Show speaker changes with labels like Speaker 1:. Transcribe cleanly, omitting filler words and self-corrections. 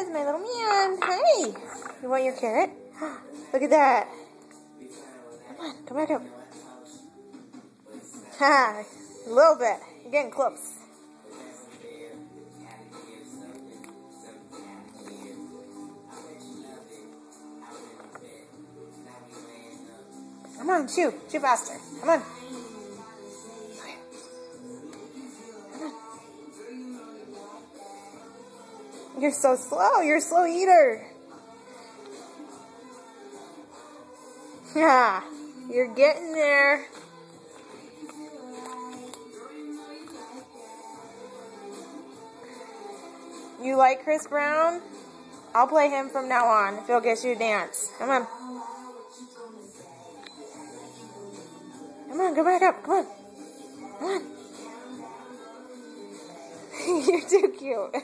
Speaker 1: is, my little man. Hi. You want your carrot? Look at that. Come on, come back up. Ha, a little bit. You're getting close. Come on, chew. Chew faster. Come on. You're so slow. You're a slow eater. Yeah, you're getting there. You like Chris Brown? I'll play him from now on if he'll get you to dance. Come on. Come on, go back up. Come on. Come on. You're too cute.